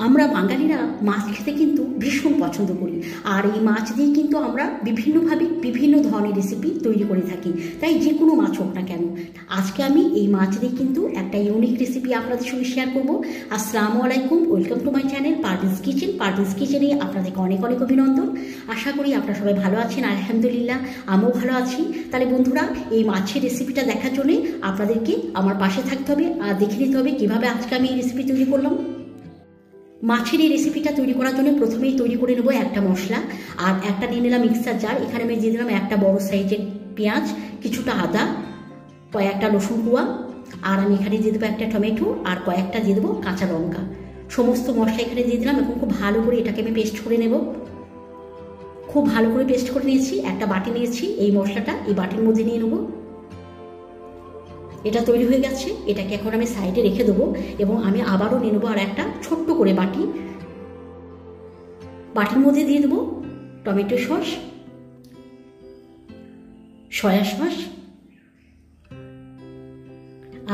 আমরা বাঙালিরা মাছ খেতে কিন্তু ভীষণ পছন্দ করি, আর এই মাছ দিয়ে কিন্তু আমরা বিভিন্নভাবে বিভিন্ন ধরনের রেসিপি তৈরি করে থাকি। তাই যে কোনো মাছ হোক না কেন, আজকে আমি এই মাছ দিয়ে কিন্তু একটা ইউনিক রেসিপি আপনাদের সঙ্গে শেয়ার করব। আসসালামু আলাইকুম, welcome to my channel Parveen's kitchen. Parveen's কিচেনে আপনাদেরকে অনেক অনেক অভিনন্দন। আশা করি আপনারা সবাই ভালো আছেন। আলহামদুলিল্লাহ, আমিও ভালো আছি। তাহলে বন্ধুরা, এই মাছের রেসিপিটা দেখার জন্য আপনাদেরকে আমার পাশে থাকতে হবে আর দেখে নিতে হবে কীভাবে আজকে আমি এই রেসিপি তৈরি করলাম। মাছের এই রেসিপিটা তৈরি করার জন্য প্রথমেই তৈরি করে নেবো একটা মশলা, আর একটা নিয়ে নিলাম মিক্সার জার। এখানে আমি দিয়ে দিলাম একটা বড় সাইজের পেঁয়াজ, কিছুটা আদা, কয়েকটা রসুন কুয়া, আর আমি এখানে দিয়ে দেবো একটা টমেটো, আর কয়েকটা দিয়ে দেবো কাঁচা লঙ্কা। সমস্ত মশলা এখানে দিয়ে দিলাম। এখন খুব ভালো করে এটাকে আমি পেস্ট করে নেব। খুব ভালো করে পেস্ট করে নিয়েছি। একটা বাটি নিয়েছি, এই মশলাটা এই বাটির মধ্যে নিয়ে নেবো। এটা তৈরি হয়ে গেছে, এটাকে এখন আমি সাইডে রেখে দেবো এবং আমি আবারও নিয়ে নেবো আর একটা ছোট্ট করে বাটি। বাটির মধ্যে দিয়ে দেবো টমেটো সস, সয়া সস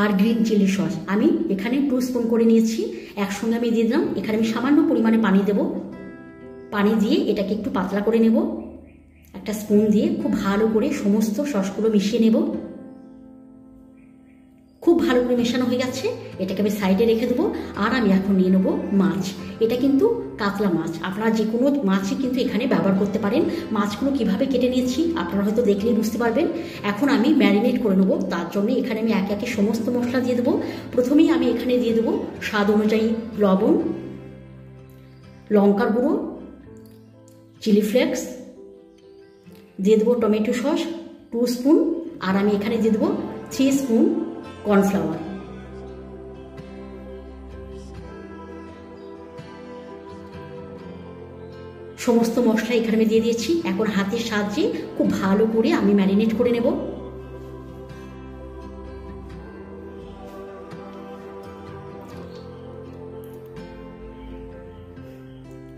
আর গ্রিন চিলি সস। আমি এখানে 2 স্পুন করে নিয়েছি, একসঙ্গে আমি দিয়ে দিলাম। এখানে আমি সামান্য পরিমাণে পানি দেব। পানি দিয়ে এটাকে একটু পাতলা করে নেব। একটা স্পুন দিয়ে খুব ভালো করে সমস্ত সসগুলো মিশিয়ে নেব। খুব ভালো করে মেশানো হয়ে গেছে, এটাকে আমি সাইডে রেখে দেবো। আর আমি এখন নিয়ে নেবো মাছ। এটা কিন্তু কাতলা মাছ, আপনারা যে কোনো মাছই কিন্তু এখানে ব্যবহার করতে পারেন। মাছগুলো কিভাবে কেটে নিয়েছি আপনারা হয়তো দেখলেই বুঝতে পারবেন। এখন আমি ম্যারিনেট করে নেবো, তার জন্য এখানে আমি একে একে সমস্ত মশলা দিয়ে দেবো। প্রথমেই আমি এখানে দিয়ে দেবো স্বাদ অনুযায়ী লবণ, লঙ্কার গুঁড়ো, চিলি ফ্লেক্স, দিয়ে দেবো টমেটো সস 2 স্পুন, আর আমি এখানে দিয়ে দেবো 3 স্পুন কর্নফ্লাওয়ার। সমস্ত মশলা এখানে আমি দিয়ে দিয়েছি। এখন হাতের সাহায্যে খুব ভালো করে আমি ম্যারিনেট করে নেব।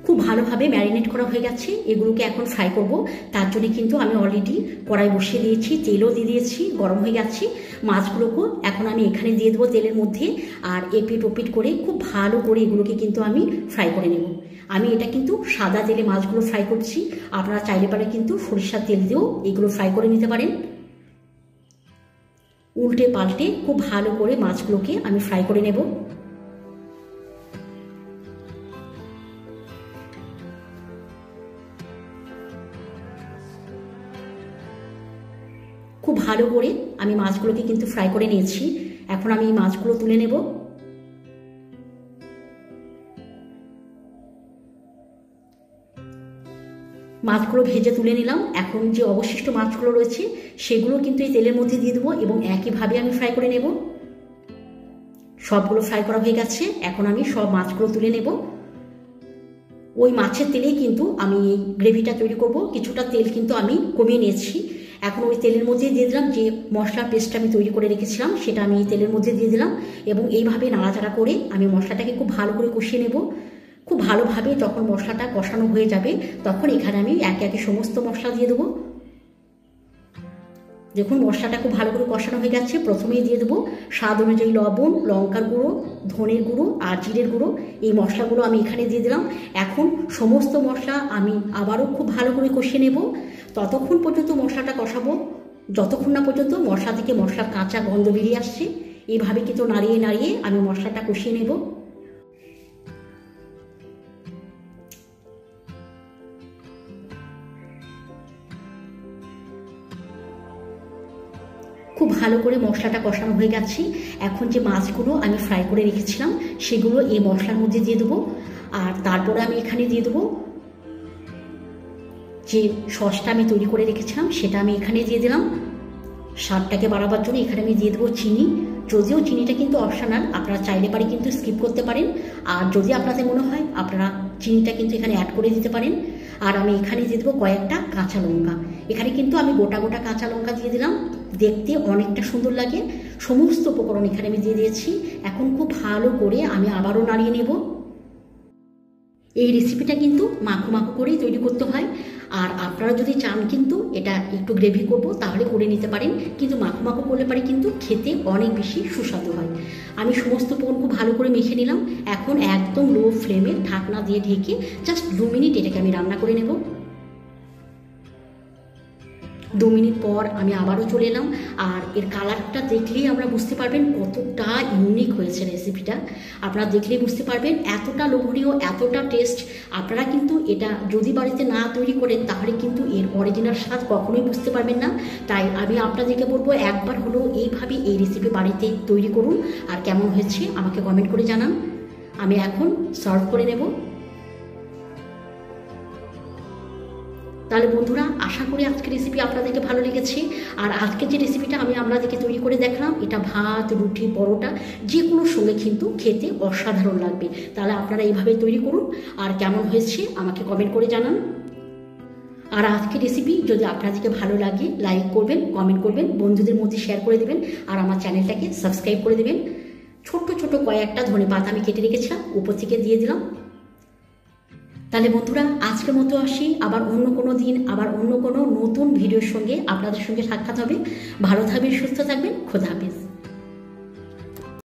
খুব ভালোভাবে ম্যারিনেট করা হয়ে গেছে, এগুলোকে এখন ফ্রাই করব। তার জন্য কিন্তু আমি অলরেডি কড়াই বসিয়ে দিয়েছি, তেলও দিয়ে দিয়েছি, গরম হয়ে গেছে। মাছগুলোকে এখন আমি এখানে দিয়ে দেবো তেলের মধ্যে, আর এপিট ওপিট করে খুব ভালো করে এগুলোকে কিন্তু আমি ফ্রাই করে নেব। আমি এটা কিন্তু সাদা তেলে মাছগুলো ফ্রাই করছি, আপনারা চাইলে পারে কিন্তু সরিষার তেল দিয়েও এগুলো ফ্রাই করে নিতে পারেন। উল্টে পাল্টে খুব ভালো করে মাছগুলোকে আমি ফ্রাই করে নেব। খুব ভালো করে আমি মাছগুলোকে কিন্তু ফ্রাই করে নিয়েছি। এখন আমি এই মাছগুলো তুলে নেব। মাছগুলো ভেজে তুলে নিলাম। এখন যে অবশিষ্ট মাছগুলো রয়েছে সেগুলো কিন্তু এই তেলের মধ্যে দিয়ে দেবো এবং একইভাবে আমি ফ্রাই করে নেব। সবগুলো ফ্রাই করা হয়ে গেছে, এখন আমি সব মাছগুলো তুলে নেব। ওই মাছের তেলেই কিন্তু আমি এই গ্রেভিটা তৈরি করব। কিছুটা তেল কিন্তু আমি কমিয়ে নিয়েছি। এখন ওই তেলের মধ্যে দিয়ে দিলাম যে মশলার পেস্টটা আমি তৈরি করে রেখেছিলাম, সেটা আমি এই তেলের মধ্যে দিয়ে দিলাম এবং এইভাবে নাড়াচাড়া করে আমি মশলাটাকে খুব ভালো করে কষিয়ে নেব। খুব ভালোভাবে যখন মশলাটা কষানো হয়ে যাবে তখন এখানে আমি একে একে সমস্ত মশলা দিয়ে দেবো। দেখুন মশলাটা খুব ভালো করে কষানো হয়ে গেছে। প্রথমেই দিয়ে দেবো স্বাদ অনুযায়ী লবণ, লঙ্কার গুঁড়ো, ধনের গুঁড়ো আর জিরের গুঁড়ো। এই মশলাগুলো আমি এখানে দিয়ে দিলাম। এখন সমস্ত মশলা আমি আবারও খুব ভালো করে কষিয়ে নেব। ততক্ষণ পর্যন্ত মশলাটা কষাবো যতক্ষণ না পর্যন্ত মশলা থেকে মশলার কাঁচা গন্ধ বেরিয়ে আসছে। এইভাবে কিন্তু নাড়িয়ে নাড়িয়ে আমি মশলাটা কষিয়ে নেব। খুব ভালো করে মশলাটা কষানো হয়ে গেছে। এখন যে মাছগুলো আমি ফ্রাই করে রেখেছিলাম সেগুলো এই মশলার মধ্যে দিয়ে দেবো, আর তারপরে আমি এখানে দিয়ে দেবো যে সসটা আমি তৈরি করে রেখেছিলাম সেটা আমি এখানে দিয়ে দিলাম। স্বাদটাকে বাড়াবার জন্য এখানে আমি দিয়ে দেবো চিনি। যদিও চিনিটা কিন্তু অপশনাল, আপনারা চাইলে পারে কিন্তু স্কিপ করতে পারেন, আর যদি আপনাদের মনে হয় আপনারা চিনিটা কিন্তু এখানে অ্যাড করে দিতে পারেন। আর আমি এখানে দিয়ে দেবো কয়েকটা কাঁচা লঙ্কা। এখানে কিন্তু আমি গোটা গোটা কাঁচা লঙ্কা দিয়ে দিলাম, দেখতে অনেকটা সুন্দর লাগে। সমস্ত উপকরণ এখানে আমি দিয়ে দিয়েছি। এখন খুব ভালো করে আমি আবারও নাড়িয়ে নেব। এই রেসিপিটা কিন্তু মাখো মাখো করেই তৈরি করতে হয়। আর আপনারা যদি চান কিন্তু এটা একটু গ্রেভি করব তাহলে করে নিতে পারেন, কিন্তু মাখো মাখো করলে পারে কিন্তু খেতে অনেক বেশি সুস্বাদু হয়। আমি সমস্ত উপকরণ খুব ভালো করে মেখে নিলাম। এখন একদম লো ফ্লেমে ঢাকনা দিয়ে ঢেকে জাস্ট 2 মিনিট এটাকে আমি রান্না করে নেব। 2 মিনিট পর আমি আবারও চলে এলাম, আর এর কালারটা দেখলেই আমরা বুঝতে পারবেন কতটা ইউনিক হয়েছে রেসিপিটা। আপনারা দেখলেই বুঝতে পারবেন এতটা লোভনীয়, এতটা টেস্ট। আপনারা কিন্তু এটা যদি বাড়িতে না তৈরি করেন তাহলে কিন্তু এর অরিজিনাল স্বাদ কখনোই বুঝতে পারবেন না। তাই আমি আপনাদেরকে বলবো একবার হলেও এইভাবে এই রেসিপি বাড়িতে তৈরি করুন, আর কেমন হয়েছে আমাকে কমেন্ট করে জানান। আমি এখন সার্ভ করে নেব। তাহলে বন্ধুরা, আশা করি আজকের রেসিপি আপনাদেরকে ভালো লেগেছে। আর আজকের যে রেসিপিটা আমি আপনাদেরকে তৈরি করে দেখলাম, এটা ভাত, রুটি, পরোটা যে কোনো সঙ্গে কিন্তু খেতে অসাধারণ লাগবে। তাহলে আপনারা এইভাবে তৈরি করুন, আর কেমন হয়েছে আমাকে কমেন্ট করে জানান। আর আজকের রেসিপি যদি আপনাদেরকে ভালো লাগে লাইক করবেন, কমেন্ট করবেন, বন্ধুদের মধ্যে শেয়ার করে দেবেন, আর আমার চ্যানেলটাকে সাবস্ক্রাইব করে দেবেন। ছোট্ট ছোট কয়েকটা ধনেপাতা আমি কেটে রেখেছিলাম, উপর থেকে দিয়ে দিলাম। তাহলে বন্ধুরা, আজকের মতো আসি। আবার অন্য কোনো দিন, আবার অন্য কোনো নতুন ভিডিওর সঙ্গে আপনাদের সঙ্গে সাক্ষাৎ হবে। ভালো থাকবেন, সুস্থ থাকবেন, খোদা হাফেজ।